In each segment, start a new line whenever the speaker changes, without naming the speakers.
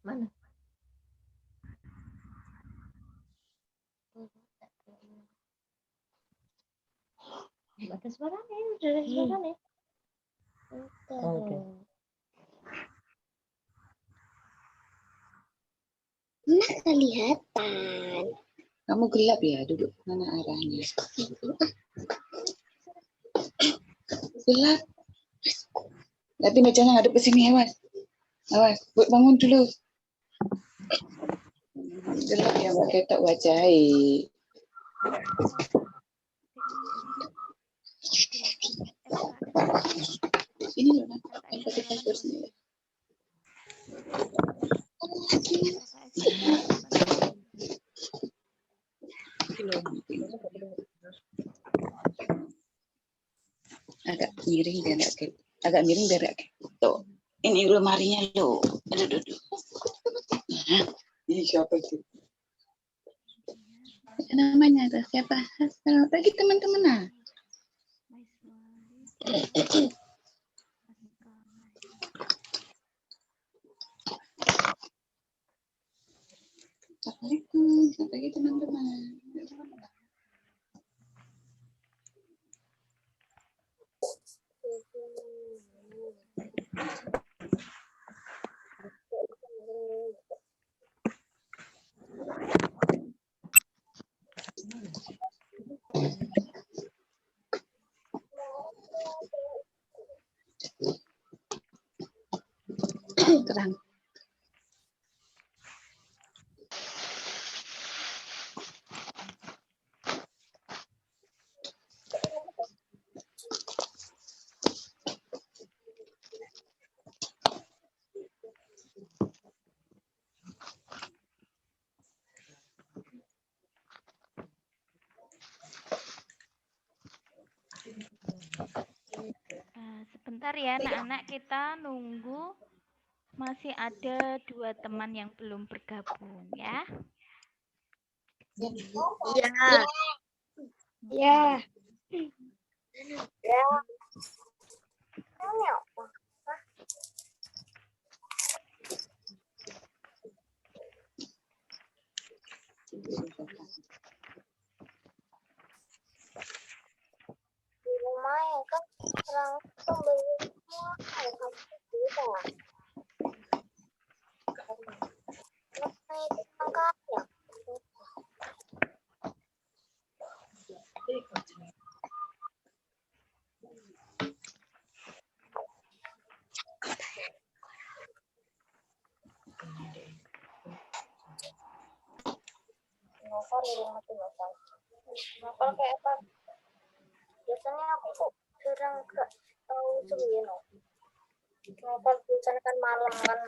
Mana? Ada suaranya, udah ada suaranya. Oke.
Nah, kelihatan.
Kamu gelap ya, duduk mana arahnya? Gelap. Nanti bacanya ngadep ke sini, awas. Awas, buat bangun dulu. Gelap ya, Mbak Ketok wajahi. Ini loh, Nak. Yang pakai kasur sini. Agak miring biar enggak kayak. Agak miring biar enggak kayak. Tuh. Ini lemarinya loh. Aduh. Nah, ini siapa itu? Namanya ada siapa? Selamat pagi teman-teman. Nah. Assalamualaikum. Selamat pagi teman-teman. Terang.
Sebentar ya anak-anak, kita nunggu masih ada 2 teman yang belum bergabung ya.
Ya. Ya. Ya. Lumayan kan orang pembeli semua harga beda. Naik angkanya. Novel di rumah tuh novel. Novel kayak apa? Biasanya aku kok jarang gak tahu sebenarnya novel biasanya kan malam kan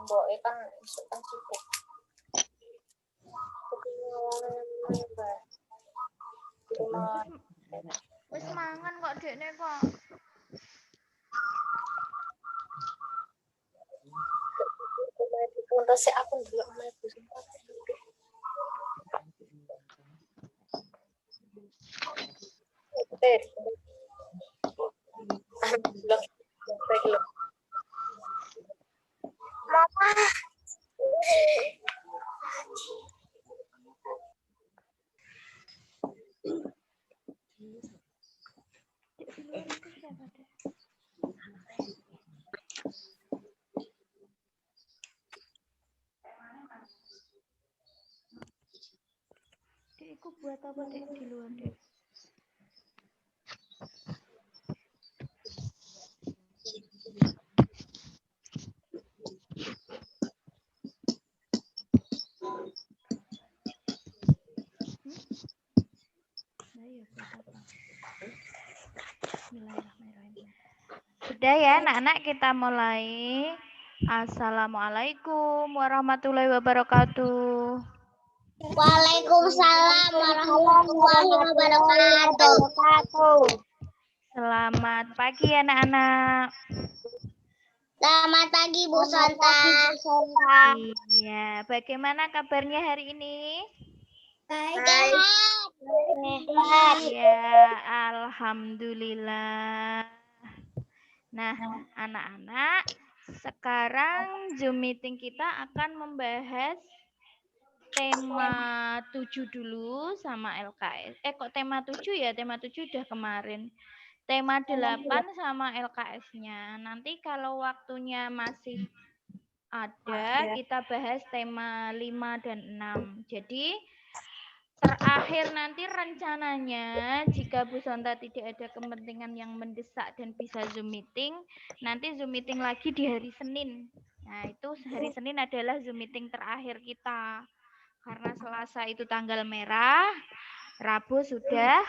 mbok kan isu kan sibuk.
Wis mangan kok dekne kok.
Untuk si aku dulu mulai bersumpah. Mama.
Dek, iku buat apa dek di luar dek? Nah, ya buat apa? Bismillahirrahmanirrahim. Sudah ya anak-anak, kita mulai. Assalamualaikum warahmatullahi wabarakatuh.
Waalaikumsalam warahmatullahi wabarakatuh.
Selamat pagi anak-anak.
Selamat pagi Bu Sonta.
Iya, bagaimana kabarnya hari ini?
Baik.
Ya, alhamdulillah. Nah, anak-anak, Sekarang Zoom meeting kita akan membahas tema 7 dulu sama LKS. Kok tema 7 ya? Tema 7 udah kemarin. Tema 8 sama LKS-nya. Nanti kalau waktunya masih ada, kita bahas tema 5 dan 6. Jadi terakhir nanti rencananya jika Bu Sonta tidak ada kepentingan yang mendesak dan bisa Zoom meeting, nanti Zoom meeting lagi di hari Senin. Nah, itu hari Senin adalah Zoom meeting terakhir kita. Karena Selasa itu tanggal merah, Rabu sudah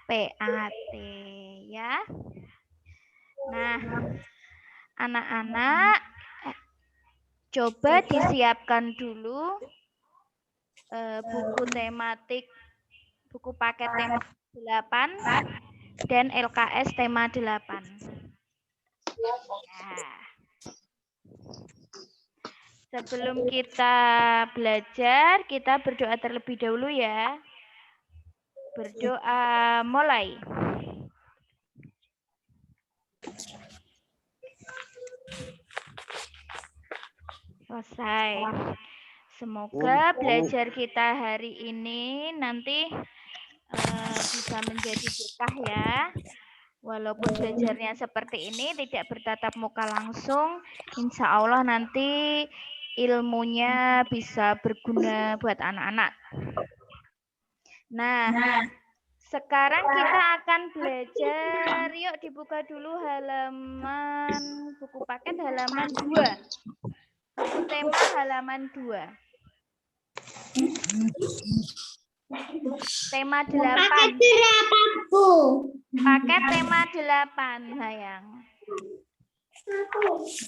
PAT ya. Nah, anak-anak coba disiapkan dulu buku tematik, buku paket tema 8 dan LKS tema 8. Nah, sebelum kita belajar, kita berdoa terlebih dahulu ya. Berdoa mulai. Selesai. Semoga belajar kita hari ini nanti bisa menjadi berkah ya. Walaupun belajarnya seperti ini tidak bertatap muka langsung, insya Allah nanti ilmunya bisa berguna buat anak-anak. Nah, sekarang kita akan belajar. Yuk dibuka dulu halaman buku paket halaman 2. Buku tema halaman 2. Tema 8. Paket tema 8, sayang.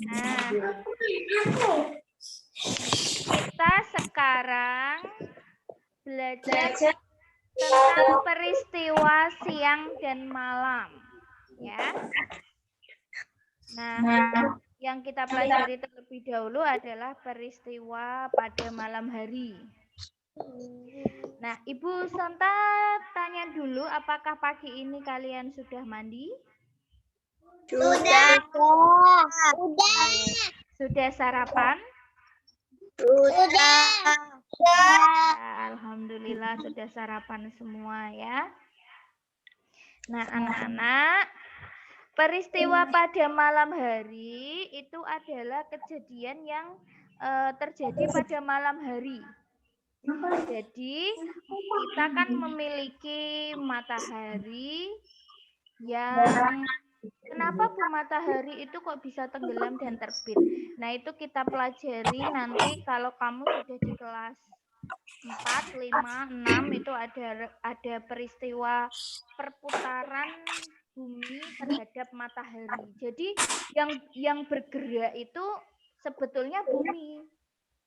Nah, kita sekarang belajar tentang peristiwa siang dan malam, ya. Nah, yang kita pelajari terlebih dahulu adalah peristiwa pada malam hari. Nah, Ibu Sonta tanya dulu, apakah pagi ini kalian sudah mandi?
Sudah.
Sudah sarapan?
Sudah.
Alhamdulillah sudah sarapan semua ya. Nah, anak-anak, peristiwa pada malam hari itu adalah kejadian yang terjadi pada malam hari. Jadi kita kan memiliki matahari yang kenapa Bu matahari itu kok bisa tenggelam dan terbit? Nah, itu kita pelajari nanti kalau kamu sudah di kelas 4, 5, 6 itu ada peristiwa perputaran bumi terhadap matahari. Jadi yang bergerak itu sebetulnya bumi.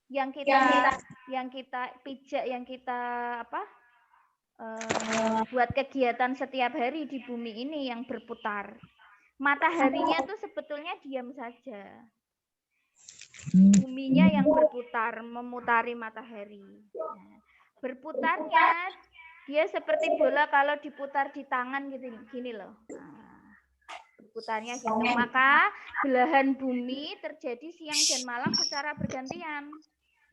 Yang kita pijak, yang kita buat kegiatan setiap hari di bumi ini yang berputar. Mataharinya itu sebetulnya diam saja. Buminya yang berputar, memutari matahari. Nah, berputarnya dia seperti bola kalau diputar di tangan gini loh. Nah, berputarnya gitu. Maka belahan bumi terjadi siang dan malam secara bergantian.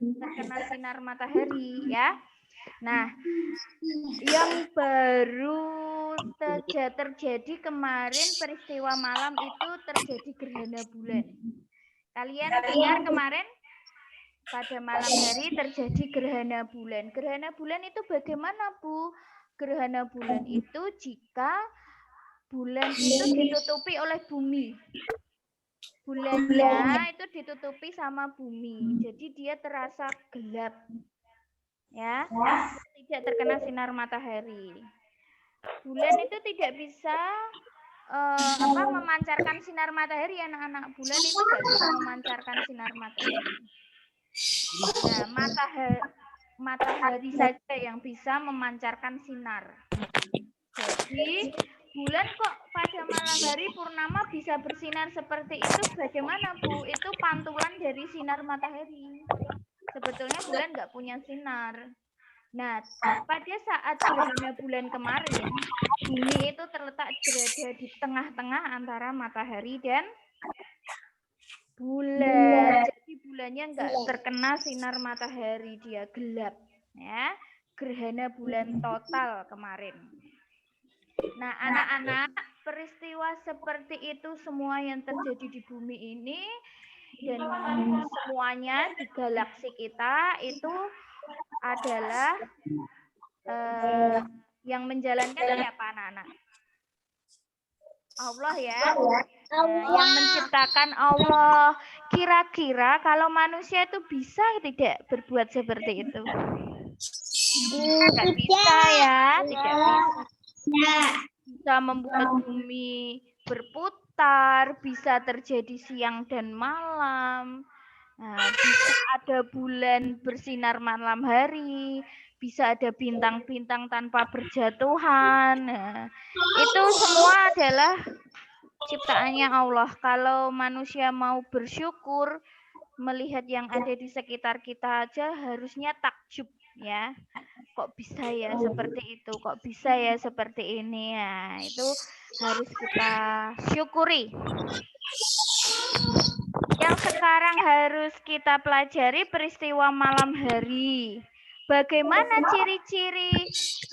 Terkena sinar matahari ya. Nah, yang baru terjadi kemarin peristiwa malam itu terjadi gerhana bulan. Kalian dengar kemarin pada malam hari terjadi gerhana bulan. Gerhana bulan itu bagaimana, Bu? Gerhana bulan itu jika bulan itu ditutupi oleh bumi. Bulannya itu ditutupi sama bumi. Jadi dia terasa gelap. Ya, tidak terkena sinar matahari. Bulan itu tidak bisa memancarkan sinar matahari, anak-anak. Bulan itu tidak bisa memancarkan sinar matahari. Nah, matahari saja yang bisa memancarkan sinar. Jadi bulan kok pada malam hari purnama bisa bersinar seperti itu, bagaimana Bu? Itu pantulan dari sinar matahari. Sebetulnya bulan nggak punya sinar. Nah, pada saat gerhana bulan kemarin, bumi itu terletak berada di tengah-tengah antara matahari dan bulan. Jadi bulannya enggak terkena sinar matahari, dia gelap. Ya, gerhana bulan total kemarin. Nah, anak-anak, peristiwa seperti itu semua yang terjadi di bumi ini dan semuanya di galaksi kita itu adalah yang menjalankan siapa anak-anak? Allah ya. Yang menciptakan Allah. Kira-kira kalau manusia itu bisa tidak berbuat seperti itu? Tidak bisa ya, tidak bisa. Bisa membuat bumi berputar, bisa terjadi siang dan malam. Nah, bisa ada bulan bersinar malam hari, bisa ada bintang-bintang tanpa berjatuhan. Nah, itu semua adalah ciptaannya Allah. Kalau manusia mau bersyukur melihat yang ada di sekitar kita aja harusnya takjub ya. Kok bisa ya seperti itu? Kok bisa ya seperti ini? Ya, itu harus kita syukuri. Yang sekarang harus kita pelajari peristiwa malam hari. Bagaimana ciri-ciri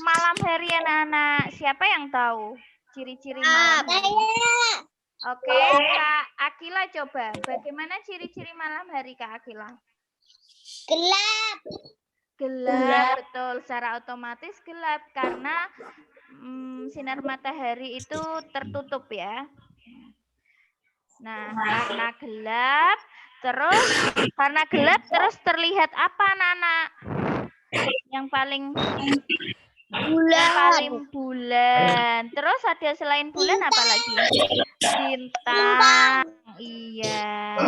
malam hari anak-anak? Siapa yang tahu ciri-ciri malam hari? Oke, Kak Akila coba. Bagaimana ciri-ciri malam hari Kak Akila?
Gelap.
Gelap, betul. Secara otomatis gelap karena sinar matahari itu tertutup ya. Nah, karena gelap, terus terlihat apa anak-anak? Yang paling bulan. Terus ada selain bulan apa lagi? Bintang. Iya.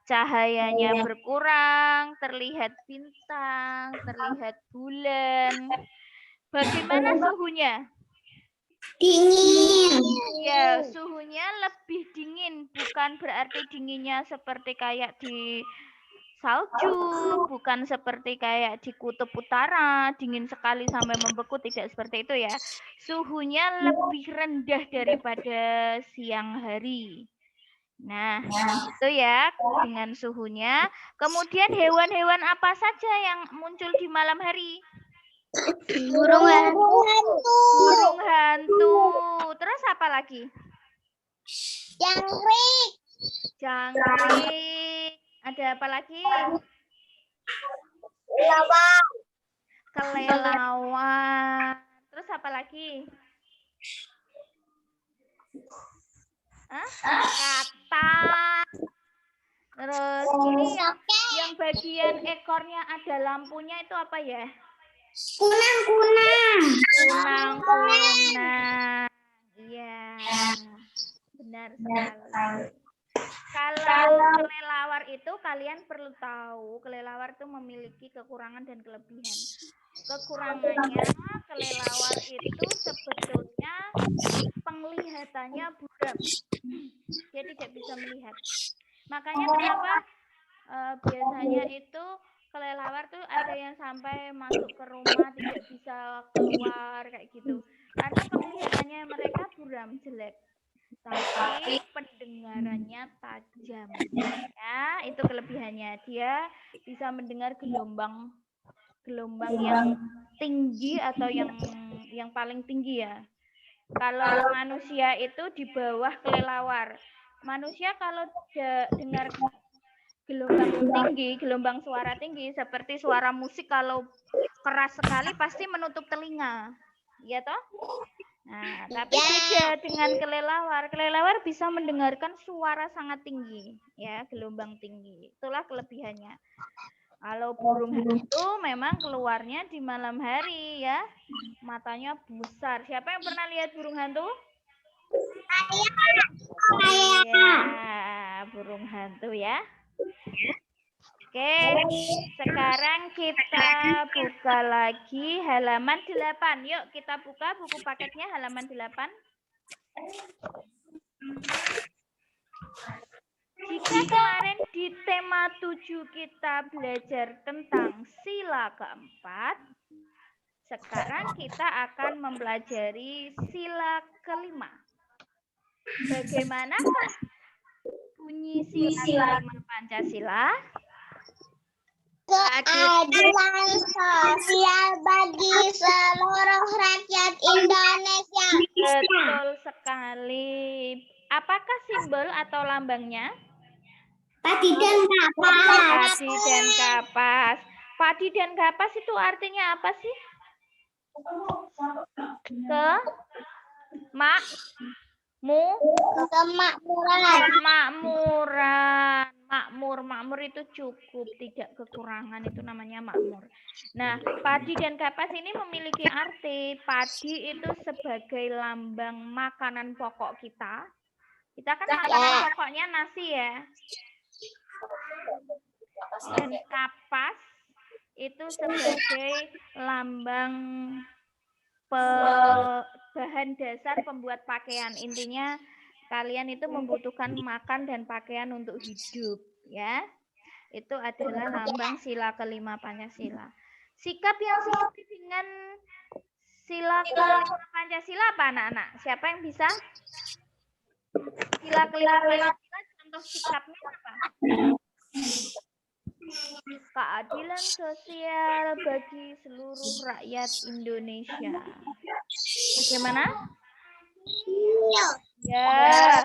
Cahayanya berkurang, terlihat bintang, terlihat bulan. Bagaimana suhunya?
Dingin.
Ya, suhunya lebih dingin, bukan berarti dinginnya seperti kayak di salju, bukan seperti kayak di kutub utara, dingin sekali sampai membeku, tidak seperti itu ya. Suhunya lebih rendah daripada siang hari. Nah, itu ya dengan suhunya. Kemudian hewan-hewan apa saja yang muncul di malam hari?
Burung hantu.
Burung hantu. Terus apa lagi?
Jangkrik.
Jangkrik. Ada apa lagi? Kelelawar. Terus apa lagi? Katak. Terus ini yang bagian ekornya ada lampunya itu apa ya?
Kunang-kunang.
Kunang-kunang. Iya. Benar sekali. Kalau kelelawar itu kalian perlu tahu, kelelawar itu memiliki kekurangan dan kelebihan. Kekurangannya kelelawar itu sebetulnya penglihatannya buram. Dia tidak bisa melihat. Makanya kenapa biasanya itu kelelawar tuh ada yang sampai masuk ke rumah tidak bisa keluar kayak gitu. Karena penglihatannya mereka buram, jelek. Tapi pendengarannya tajam. Ya, itu kelebihannya. Dia bisa mendengar gelombang yang tinggi atau yang paling tinggi ya. Kalau manusia itu di bawah kelelawar. Manusia kalau dengar gelombang suara tinggi seperti suara musik kalau keras sekali pasti menutup telinga. Iya toh? Nah, tapi beda dengan kelelawar. Kelelawar bisa mendengarkan suara sangat tinggi, ya, gelombang tinggi. Itulah kelebihannya. Kalau burung hantu memang keluarnya di malam hari, ya. Matanya besar. Siapa yang pernah lihat burung hantu? Iya, burung hantu ya. Oke, sekarang kita buka lagi halaman 8. Yuk kita buka buku paketnya halaman 8. Jika kemarin di tema 7 kita belajar tentang sila keempat, sekarang kita akan mempelajari sila kelima. Bagaimanakah bunyi bagi sila kelima Pancasila?
Keadilan sosial bagi seluruh rakyat Indonesia.
Betul sekali. Apakah simbol atau lambangnya?
Padi dan kapas.
Padi dan kapas. Padi dan kapas itu artinya apa sih? Kemakmuran. Makmur itu cukup, tidak kekurangan, itu namanya makmur. Nah, padi dan kapas ini memiliki arti. Padi itu sebagai lambang makanan pokok kita. Kita kan makanan pokoknya nasi ya. Dan kapas itu sebagai lambang bahan dasar pembuat pakaian. Intinya kalian itu membutuhkan makan dan pakaian untuk hidup, ya. Itu adalah lambang sila kelima Pancasila. Sikap yang sesuai dengan sila kelima Pancasila apa, anak-anak? Siapa yang bisa? Sila kelima Pancasila, contoh sikapnya apa? Keadilan sosial bagi seluruh rakyat Indonesia. Bagaimana? Ya,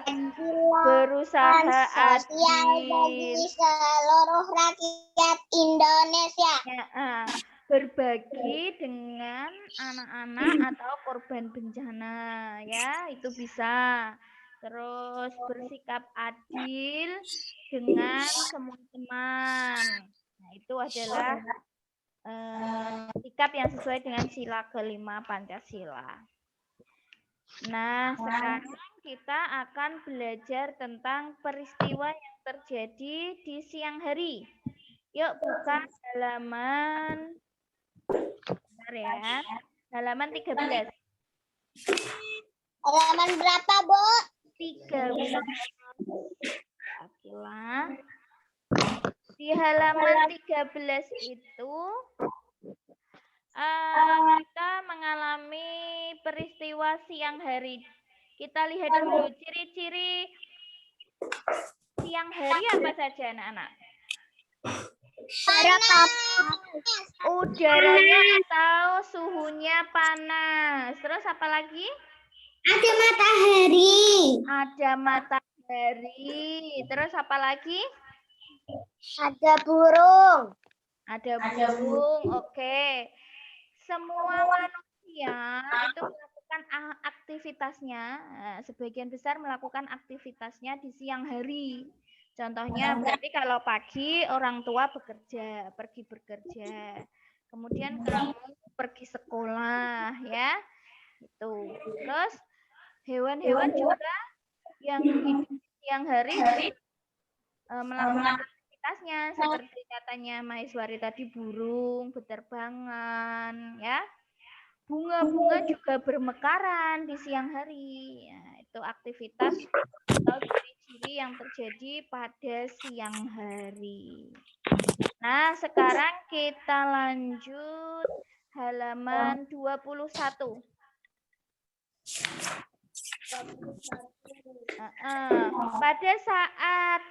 berusaha
Sosial bagi
adil.
seluruh rakyat Indonesia.
Ya, berbagi dengan anak-anak atau korban bencana, ya, itu bisa. Terus bersikap adil dengan semua teman. Nah, itu adalah sikap yang sesuai dengan sila kelima Pancasila. Nah, sekarang kita akan belajar tentang peristiwa yang terjadi di siang hari. Yuk buka halaman, bentar ya, halaman 13.
Halaman berapa, Bu?
13. Akila. Di halaman 13 itu kita mengalami peristiwa siang hari. Kita lihat dulu ciri-ciri siang hari apa saja, anak-anak? Udaranya atau suhunya panas. Terus apa lagi?
Ada matahari.
Ada matahari. Terus apa lagi?
Ada burung.
Ada burung. Oke. Semua manusia itu melakukan aktivitasnya, sebagian besar melakukan aktivitasnya di siang hari. Contohnya berarti kalau pagi orang tua bekerja, pergi bekerja. Kemudian kamu pergi sekolah, ya. Itu. Terus hewan-hewan juga yang hidup di siang hari melakukan aktivitasnya, seperti katanya Maiswari tadi, burung beterbangan, ya. Bunga-bunga juga bermekaran di siang hari. Ya, itu aktivitas atau ciri-ciri yang terjadi pada siang hari. Nah, sekarang kita lanjut halaman 21. Pada saat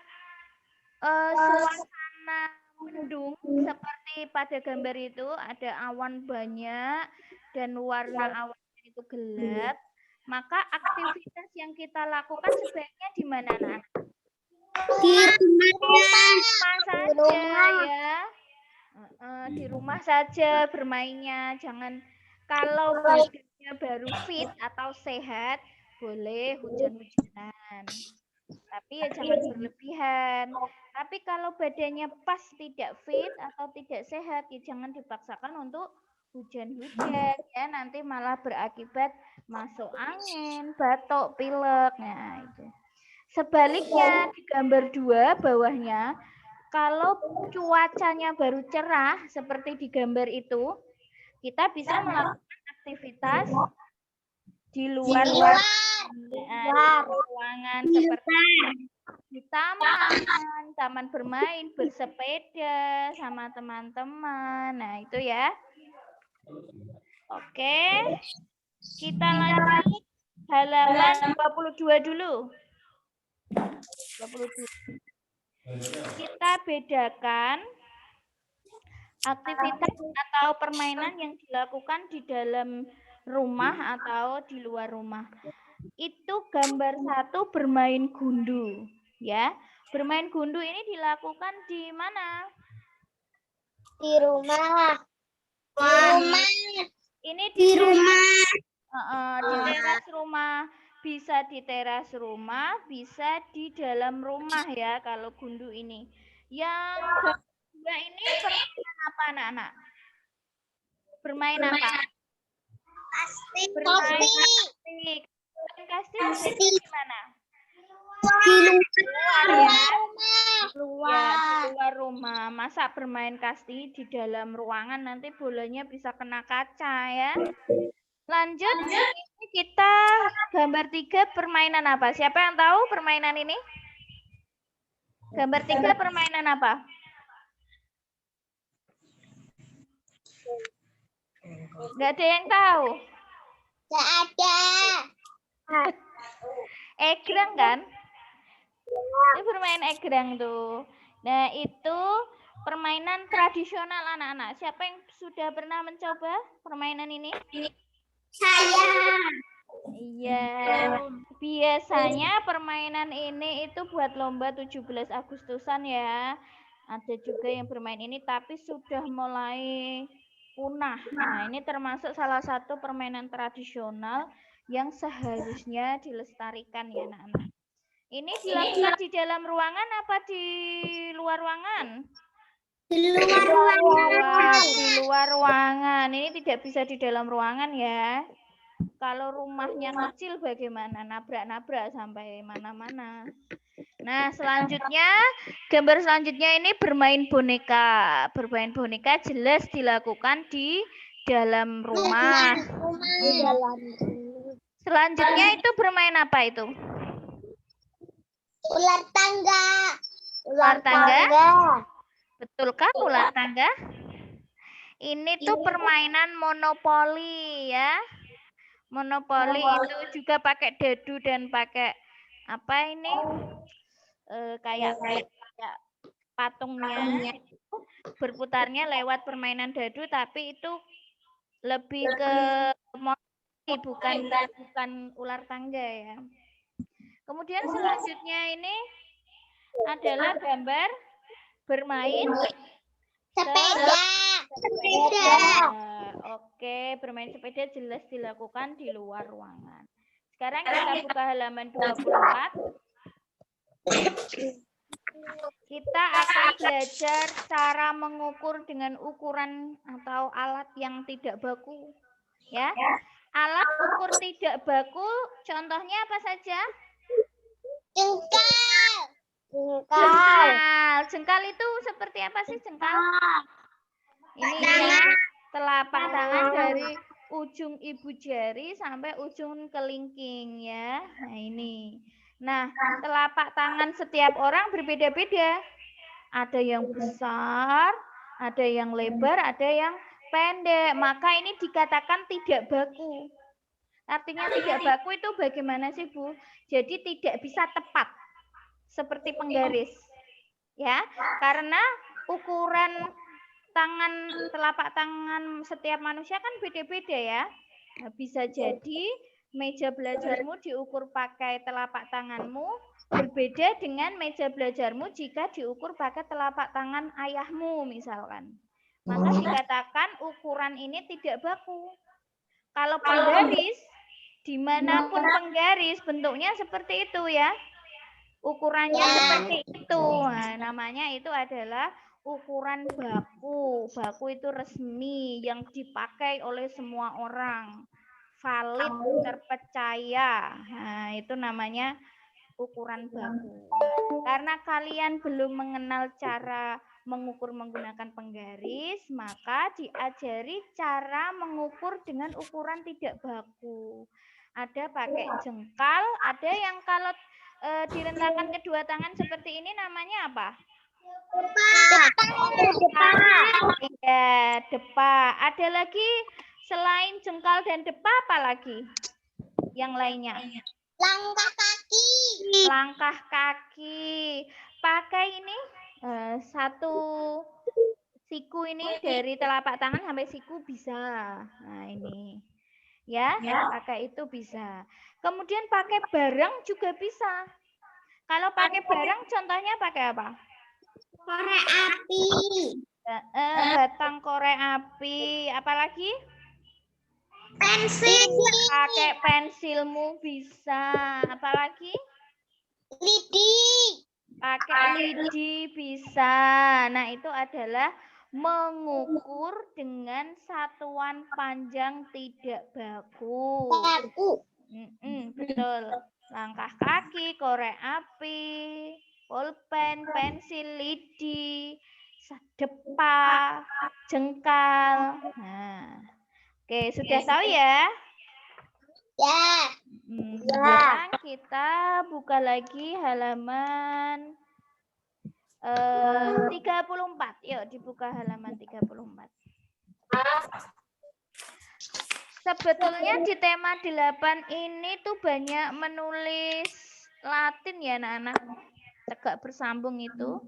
suasana mendung seperti pada gambar itu, ada awan banyak dan warna awannya itu gelap, maka aktivitas yang kita lakukan sebaiknya di mana, Nak?
Di
Rumah saja, ya. Di rumah saja bermainnya, jangan, kalau badannya baru fit atau sehat boleh hujan-hujanan, tapi ya jangan berlebihan. Tapi kalau badannya pas tidak fit atau tidak sehat, ya jangan dipaksakan untuk hujan-hujan, ya, nanti malah berakibat masuk angin, batuk, pilek. Nah, itu. Sebaliknya di gambar 2 bawahnya, kalau cuacanya baru cerah seperti di gambar itu, kita bisa melakukan aktivitas di luar ruangan, seperti di taman bermain, bersepeda sama teman-teman. Nah, itu ya. Oke. Kita lanjut halaman 22 dulu. 22. kita bedakan aktivitas atau permainan yang dilakukan di dalam rumah atau di luar rumah. Itu gambar 1 bermain gundu, ya. Bermain gundu ini dilakukan di mana?
Di rumah. Di rumah.
Ini
Di rumah.
di teras rumah. Bisa di teras rumah, bisa di dalam rumah ya kalau gundu ini. Yang kedua ini permainan apa anak-anak? Bermain apa? Bermain kastik. Kastik di mana?
Di luar
ya.
rumah.
Ya, di luar rumah. Masa bermain kasti di dalam ruangan nanti bolanya bisa kena kaca ya. Lanjut, ini kita gambar 3 permainan apa? Siapa yang tahu permainan ini? Gambar 3 permainan apa? Nggak ada yang tahu.
Nggak ada.
Egrang kan? Ini bermain egrang tuh. Nah, itu permainan tradisional anak-anak. Siapa yang sudah pernah mencoba permainan ini?
Saya.
Iya. Biasanya permainan ini itu buat lomba 17 Agustusan ya. Ada juga yang bermain ini tapi sudah mulai punah. Nah, ini termasuk salah satu permainan tradisional yang seharusnya dilestarikan ya anak-anak. Ini dilakukan di dalam ruangan apa di luar ruangan?
Di luar ruangan.
Di luar ruangan. Ini tidak bisa di dalam ruangan ya. Kalau rumahnya kecil bagaimana? Nabrak-nabrak sampai mana-mana. Nah, selanjutnya, gambar selanjutnya ini bermain boneka. Bermain boneka jelas dilakukan di dalam rumah. Selanjutnya itu bermain apa itu?
Ular tangga.
Ular tangga? Betulkah ular tangga? Ini tuh permainan monopoli ya. Monopoli itu juga pakai dadu dan pakai apa ini? Kayak patungnya berputarnya lewat permainan dadu tapi itu lebih ke monopoli bukan ular tangga ya. Kemudian selanjutnya ini adalah gambar bermain
Sepeda.
Oke, bermain sepeda jelas dilakukan di luar ruangan. Sekarang kita buka halaman 24. Kita akan belajar cara mengukur dengan ukuran atau alat yang tidak baku. Ya. Alat ukur tidak baku contohnya apa saja?
Jengkal.
Jengkal itu seperti apa sih jengkal? Ini ya, telapak tangan dari ujung ibu jari sampai ujung kelingking ya. Nah ini. Nah, telapak tangan setiap orang berbeda-beda. Ada yang besar, ada yang lebar, ada yang pendek. Maka ini dikatakan tidak baku. Artinya tidak baku itu bagaimana sih, Bu? Jadi tidak bisa tepat. Seperti penggaris. Ya, karena ukuran telapak tangan setiap manusia kan beda-beda ya. Nah, bisa jadi meja belajarmu diukur pakai telapak tanganmu berbeda dengan meja belajarmu jika diukur pakai telapak tangan ayahmu misalkan. Maka dikatakan ukuran ini tidak baku. Kalau penggaris, dimanapun penggaris bentuknya seperti itu ya. Ukurannya seperti itu. Nah, namanya itu adalah ukuran baku. Baku itu resmi yang dipakai oleh semua orang. Valid, terpercaya. Nah, itu namanya ukuran baku. Karena kalian belum mengenal cara mengukur menggunakan penggaris, maka diajari cara mengukur dengan ukuran tidak baku. Ada pakai jengkal, ada yang kalau direntangkan kedua tangan seperti ini namanya apa? Ya, depa. Ada lagi selain jengkal dan depa apa lagi? Yang lainnya?
Langkah kaki.
Langkah kaki. dipakai ini satu siku ini dari telapak tangan sampai siku bisa. Nah, ini. Ya, pakai itu bisa. Kemudian pakai barang juga bisa. Kalau pakai barang contohnya pakai apa?
Korek api.
Batang korek api, apalagi?
Pensil.
Pakai pensilmu bisa. Apalagi?
Lidi.
Pakai lidi bisa. Nah, itu adalah mengukur dengan satuan panjang tidak baku. Betul. Langkah kaki, korek api, pulpen, pensil, lidi, depa, jengkal. Nah, oke, sudah tahu ya?
Ya.
Sekarang kita buka lagi halaman 34. Yuk dibuka halaman 34. Sebetulnya di tema 8 ini tuh banyak menulis Latin ya anak-anak. Tegak bersambung itu.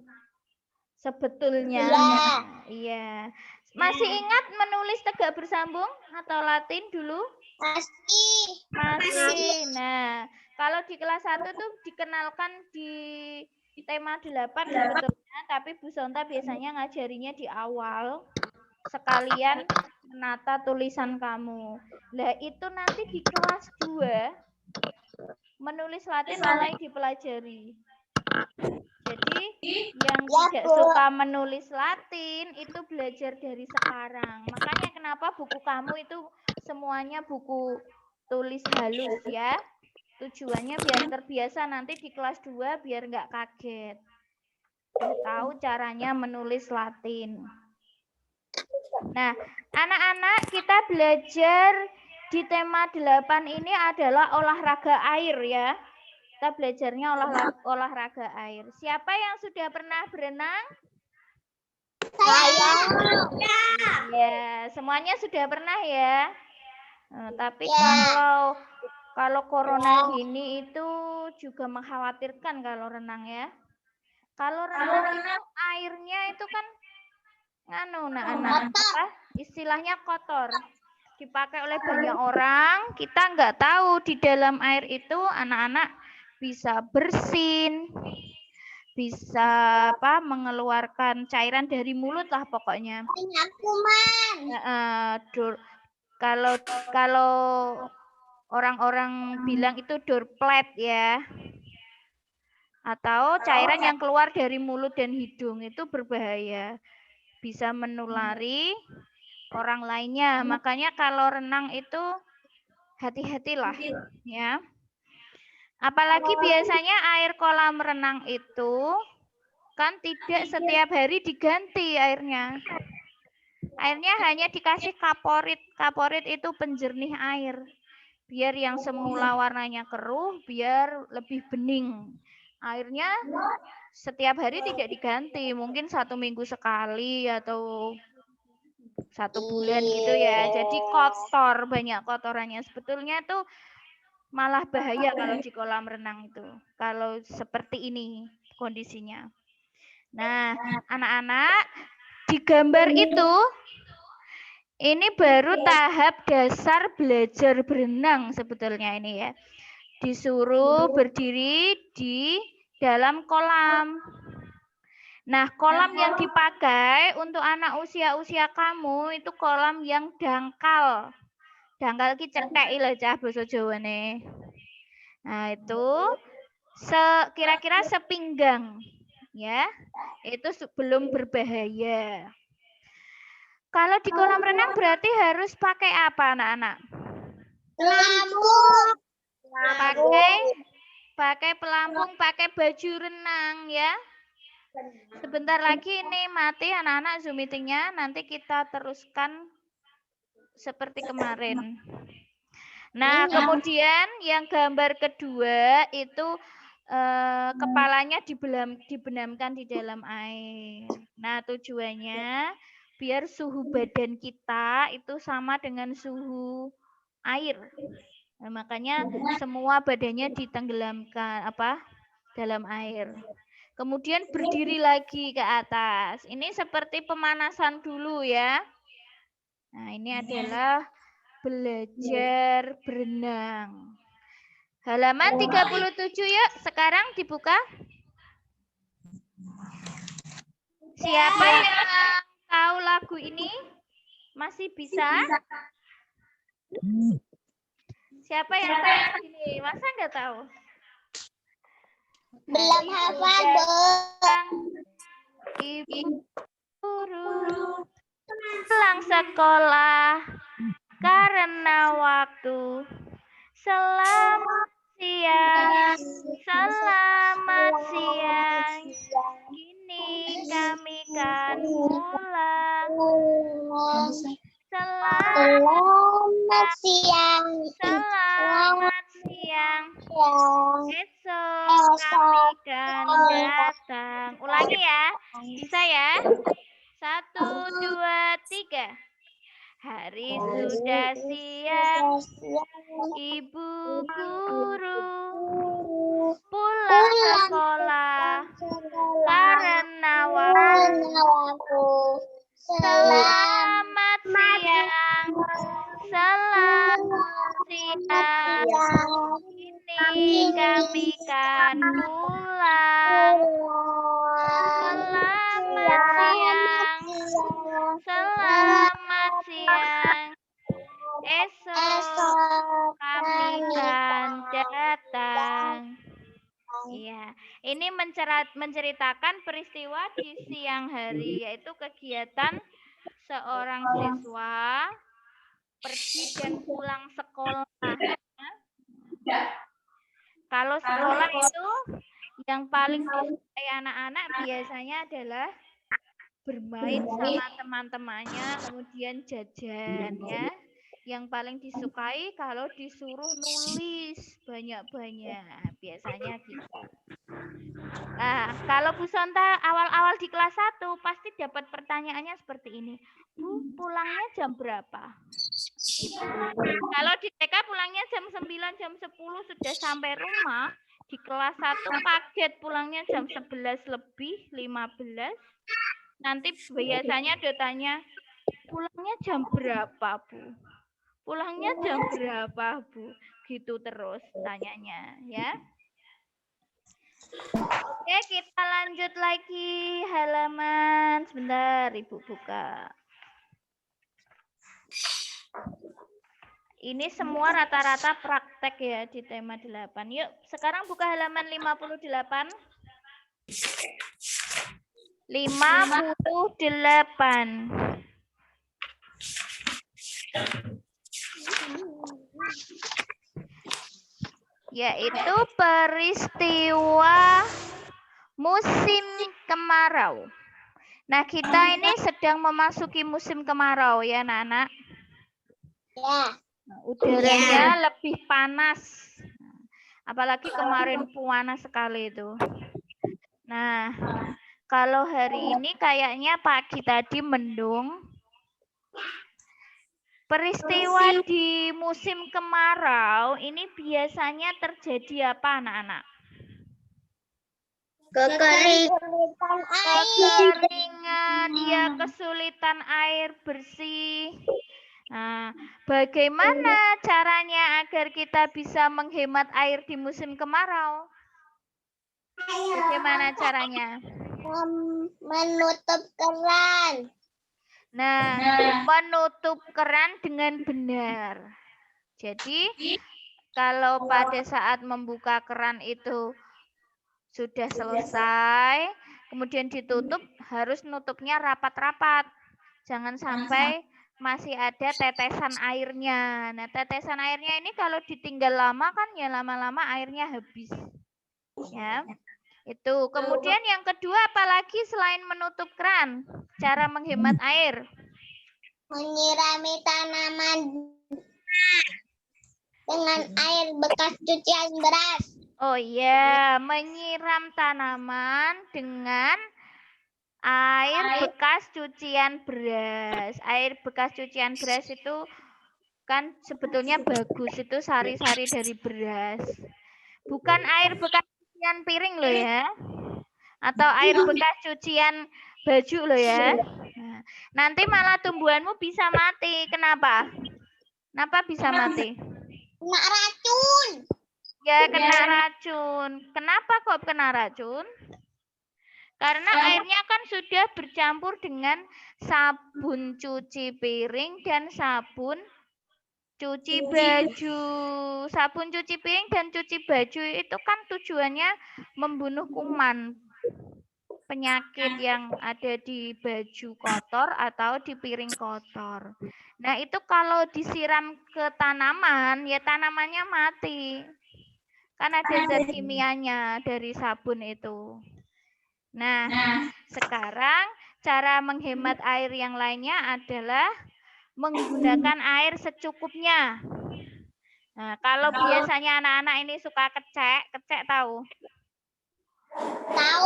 Sebetulnya. Iya. Masih ingat menulis tegak bersambung atau Latin dulu? Masih. Nah, kalau di kelas 1 tuh dikenalkan di tema 8 sebetulnya, tapi Bu Sonta biasanya ngajarinya di awal. Sekalian menata tulisan kamu. Nah, itu nanti di kelas 2 menulis Latin mulai dipelajari. Jadi yang tidak suka menulis Latin itu belajar dari sekarang. Makanya kenapa buku kamu itu semuanya buku tulis halus ya. Tujuannya biar terbiasa nanti di kelas 2 biar nggak kaget. Udah tahu caranya menulis Latin. Nah, anak-anak kita belajar di tema 8 ini adalah olahraga air ya. Kita belajarnya olahraga air. Siapa yang sudah pernah berenang?
Saya.
Ya, semuanya sudah pernah ya. Tapi kalau corona gini itu juga mengkhawatirkan kalau renang ya. Kalau renang itu airnya itu kan istilahnya kotor. Dipakai oleh banyak orang, kita nggak tahu di dalam air itu anak-anak bisa bersin, bisa mengeluarkan cairan dari mulut lah pokoknya.
Banyak kuman.
Kalau orang-orang bilang itu droplet ya. Atau cairan yang keluar dari mulut dan hidung itu berbahaya. Bisa menulari orang lainnya. Makanya kalau renang itu hati-hatilah ya. Apalagi biasanya air kolam renang itu kan tidak setiap hari diganti airnya. Airnya hanya dikasih kaporit. Kaporit itu penjernih air. Biar yang semula warnanya keruh, biar lebih bening. Airnya setiap hari tidak diganti. Mungkin 1 minggu sekali atau 1 bulan gitu ya. Jadi kotor, banyak kotorannya. Sebetulnya tuh malah bahaya kalau di kolam renang itu. Kalau seperti ini kondisinya. Nah, anak-anak, di gambar itu, ini baru tahap dasar belajar berenang sebetulnya ini ya. Disuruh berdiri di dalam kolam. Nah, kolam yang dipakai untuk anak usia-usia kamu itu kolam yang dangkal. Dangkal ki cethek lho cah basa Jawane. Nah, itu kira-kira sepinggang ya. Itu belum berbahaya. Kalau di kolam renang berarti harus pakai apa anak-anak?
Pelampung.
Pakai pelampung, pakai baju renang ya. Sebentar lagi ini mati anak-anak Zoom meeting-nya, nanti kita teruskan seperti kemarin. Nah, kemudian yang gambar kedua itu kepalanya dibenamkan di dalam air. Nah, tujuannya biar suhu badan kita itu sama dengan suhu air. Nah, makanya semua badannya ditenggelamkan dalam air. Kemudian berdiri lagi ke atas. Ini seperti pemanasan dulu ya. Nah, ini adalah belajar berenang. Halaman 37 yuk, sekarang dibuka. Siapa yang tahu lagu ini? Masih bisa? Siapa yang tahu ini? Masa nggak tahu?
Belum hafal, Bu.
Ibu guru pulang sekolah karena waktu. Selamat siang, selamat siang. Kini kami kan pulang.
Selamat siang.
Selamat siang.
Siang.
Esok kami kan datang. Ulangi ya. Bisa ya? 1, 2, 3. Hari sudah siang. Ibu guru pulang sekolah karena waktu. Selamat siang. Selamat siang. Ini kami kan pulang. Selamat siang. Selamat siang. Esok kami kan datang. Iya, ini menceritakan peristiwa di siang hari, yaitu kegiatan seorang siswa pergi dan pulang sekolah. Kalau sekolah itu yang paling disukai anak-anak biasanya adalah bermain sama teman-temannya, kemudian jajan ya. Yang paling disukai kalau disuruh nulis banyak-banyak, biasanya gitu. Nah, kalau Bu Sonta awal-awal di kelas 1 pasti dapat pertanyaannya seperti ini. Bu, pulangnya jam berapa? Gitu. Kalau di TK pulangnya jam 9, jam 10 sudah sampai rumah. Di kelas 1 kaget pulangnya jam 11 lebih 15. Nanti biasanya dia tanya, pulangnya jam berapa, Bu? Pulangnya jam berapa, Bu? Gitu terus tanyanya, ya. Oke, kita lanjut lagi halaman. Sebentar, Ibu buka. Ini semua rata-rata praktek ya di tema 8. Yuk, sekarang buka halaman 58. 58. Yaitu peristiwa musim kemarau. Nah, kita ini sedang memasuki musim kemarau ya, anak-anak.
Ya.
Udaranya lebih panas. Apalagi kemarin panas sekali itu. Nah, kalau hari ini kayaknya pagi tadi mendung. Peristiwa di musim kemarau ini biasanya terjadi apa, anak-anak? Kekeringan, ya, kesulitan air bersih. Nah, bagaimana caranya agar kita bisa menghemat air di musim kemarau? Bagaimana caranya?
Menutup keran.
Nah, menutup keran dengan benar. Jadi, kalau pada saat membuka keran itu sudah selesai, kemudian ditutup, harus nutupnya rapat-rapat. Jangan sampai masih ada tetesan airnya. Nah, tetesan airnya ini kalau ditinggal lama kan ya lama-lama airnya habis. Ya. Itu. Kemudian yang kedua apalagi selain menutup keran? Cara menghemat air.
Menyirami tanaman dengan air bekas cucian beras.
Oh iya, menyiram tanaman dengan air bekas cucian beras. Air bekas cucian beras itu kan sebetulnya bagus, itu sari-sari dari beras. Bukan air bekas cucian piring loh ya. atau air bekas cucian baju loh ya. Nah, nanti malah tumbuhanmu bisa mati. Kenapa? Kenapa bisa mati?
Kena racun.
Ya kena racun. Kenapa kok kena racun? Karena airnya kan sudah bercampur dengan sabun cuci piring dan sabun cuci baju. Sabun cuci piring dan cuci baju itu kan tujuannya membunuh kuman, penyakit yang ada di baju kotor atau di piring kotor. Nah, itu kalau disiram ke tanaman, ya tanamannya mati. Kan ada zat kimianya dari sabun itu. Nah, sekarang cara menghemat air yang lainnya adalah menggunakan air secukupnya. Nah, kalau biasanya anak-anak ini suka kecek tahu?
Tahu.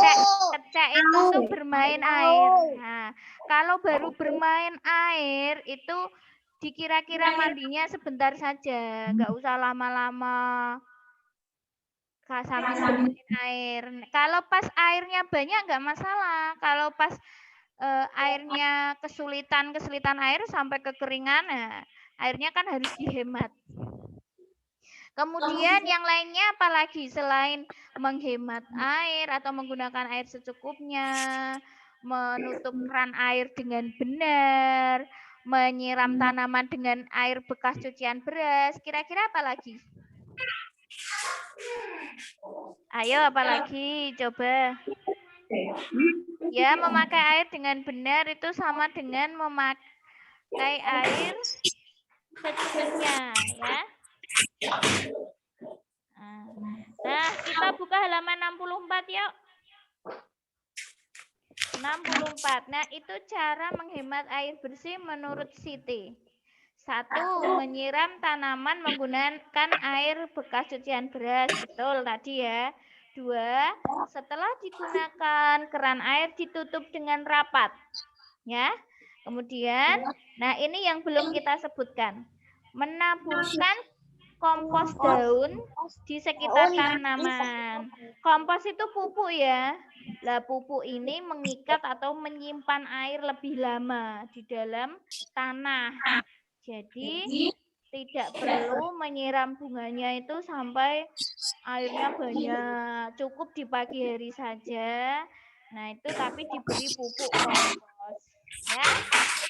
Kecek itu tuh bermain air. Nah, kalau baru bermain air itu dikira-kira mandinya sebentar saja, nggak usah lama-lama sambil bermain air. Kalau pas airnya banyak nggak masalah. Kalau pas airnya kesulitan air sampai kekeringan, nah, airnya kan harus dihemat. Kemudian yang lainnya apalagi selain menghemat air atau menggunakan air secukupnya, menutup keran air dengan benar, menyiram tanaman dengan air bekas cucian beras, kira-kira apa lagi? Ayo apalagi coba. Ya, memakai air dengan benar itu sama dengan memakai air secukupnya, ya. Nah, kita buka halaman 64 yuk. 64. Nah, itu cara menghemat air bersih menurut Siti. 1. Menyiram tanaman menggunakan air bekas cucian beras. Betul tadi ya. 2. Setelah digunakan, keran air ditutup dengan rapat. Ya. Kemudian, nah ini yang belum kita sebutkan. Menaburkan kompos daun di sekitar tanaman. Kompos itu pupuk ya. Lah pupuk ini mengikat atau menyimpan air lebih lama di dalam tanah. Jadi tidak perlu menyiram bunganya itu sampai airnya banyak. Cukup di pagi hari saja. Nah, itu tapi diberi pupuk kompos. Ya.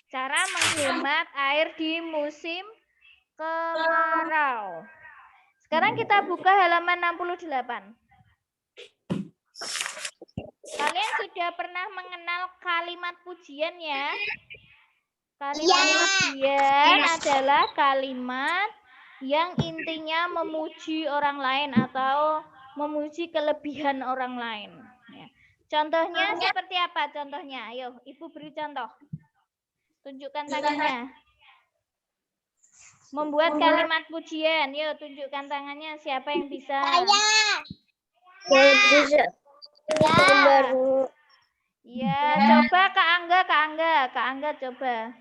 Cara menghemat air di musim kemarau. Sekarang kita buka halaman 68. Kalian sudah pernah mengenal kalimat pujian ya? Kalimat pujian adalah kalimat yang intinya memuji orang lain atau memuji kelebihan orang lain. Ya. Contohnya seperti apa? Contohnya, ayo Ibu beri contoh. Tunjukkan tangannya. Membuat kalimat pujian, yuk tunjukkan tangannya. Siapa yang bisa?
Saya bisa.
Ya.
Ya, coba Kak Angga coba.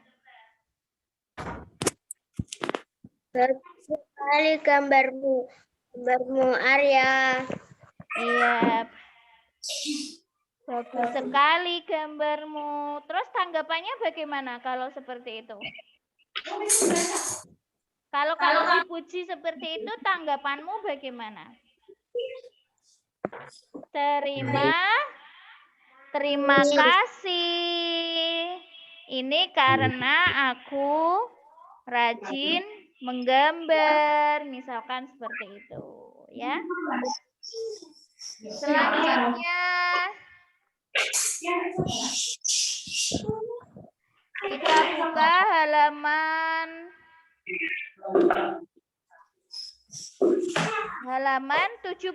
Bagus sekali gambarmu Arya.
Iya. Bagus sekali gambarmu. Terus tanggapannya bagaimana kalau seperti itu? Kalau dipuji seperti itu, tanggapanmu bagaimana? Terima kasih. Ini karena aku rajin menggambar, misalkan seperti itu, ya. Selanjutnya kita buka halaman 76.